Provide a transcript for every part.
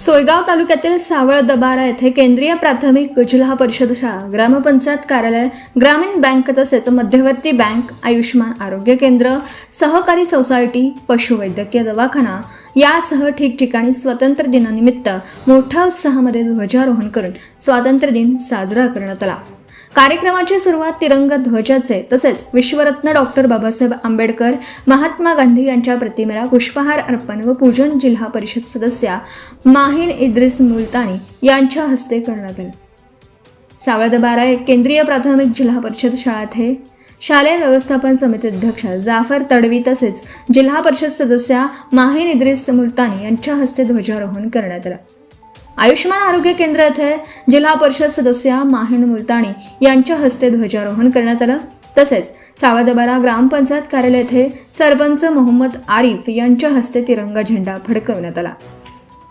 सोयगाव तालुक्यातील सावळदबारा येथे केंद्रीय प्राथमिक जिल्हा परिषद शाळा, ग्रामपंचायत कार्यालय, ग्रामीण बँक तसेच मध्यवर्ती बँक, आयुष्मान आरोग्य केंद्र, सहकारी सोसायटी, पशुवैद्यकीय दवाखाना यासह ठिकठिकाणी स्वातंत्र्य दिनानिमित्त मोठ्या उत्साहामध्ये ध्वजारोहण करून स्वातंत्र्य दिन साजरा करण्यात आला। कार्यक्रमाची सुरुवात तिरंगा ध्वजाचे तसेच विश्वरत्न डॉक्टर बाबासाहेब आंबेडकर, महात्मा गांधी यांच्या प्रतिमेला पुष्पहार अर्पण व पूजन जिल्हा परिषद सदस्या माहीन इद्रिस मुलतानी यांच्या हस्ते करण्यात आले। सावळदबारा केंद्रीय प्राथमिक जिल्हा परिषद शाळा येथे शालेय व्यवस्थापन समिती अध्यक्ष जाफर तडवी तसेच जिल्हा परिषद सदस्या माहीन इद्रिस मुलतानी यांच्या हस्ते ध्वजारोहण करण्यात आले। आयुष्मान आरोग्य केंद्र येथे जिल्हा परिषद सदस्या माहीन मुलतानी यांच्या हस्ते ध्वजारोहण करण्यात आलं। तसेच सावळदबारा ग्रामपंचायत कार्यालय येथे सरपंच मोहम्मद आरिफ यांच्या हस्ते तिरंगा झेंडा फडकवण्यात आला।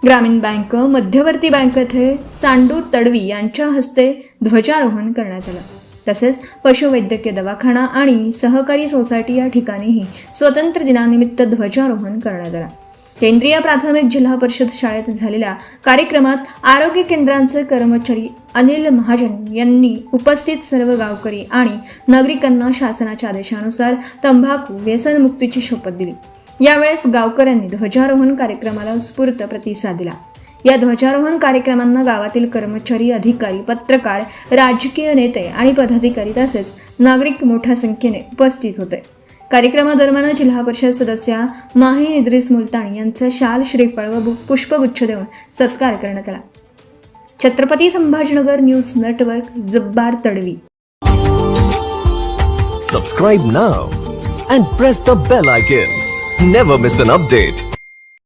ग्रामीण बँक, मध्यवर्ती बँक येथे सांडू तडवी यांच्या हस्ते ध्वजारोहण करण्यात आलं। तसेच पशुवैद्यकीय दवाखाना आणि सहकारी सोसायटी या ठिकाणीही स्वातंत्र्य दिनानिमित्त ध्वजारोहण करण्यात आलं। केंद्रीय प्राथमिक जिल्हा परिषद शाळेत झालेल्या कार्यक्रमात आरोग्य केंद्रांचे कर्मचारी अनिल महाजन यांनी उपस्थित सर्व गावकरी आणि नागरिकांना शासनाच्या आदेशानुसार तंबाखू व्यसनमुक्तीची शपथ दिली। यावेळेस गावकऱ्यांनी ध्वजारोहण कार्यक्रमाला उत्स्फूर्त प्रतिसाद दिला। या ध्वजारोहण कार्यक्रमांना गावातील कर्मचारी, अधिकारी, पत्रकार, राजकीय नेते आणि पदाधिकारी तसेच नागरिक मोठ्या संख्येने उपस्थित होते। कार्यक्रमादरम्यान जिल्हा परिषद सदस्या माहीन इद्रिस मुलतानी यांचा शाल, श्रीफळ व पुष्पगुच्छ देऊन सत्कार करण्यात आला। Chhatrapati Sambhajinagar news network, Jabbar Tadvi. Subscribe now and press the bell icon. Never miss an update.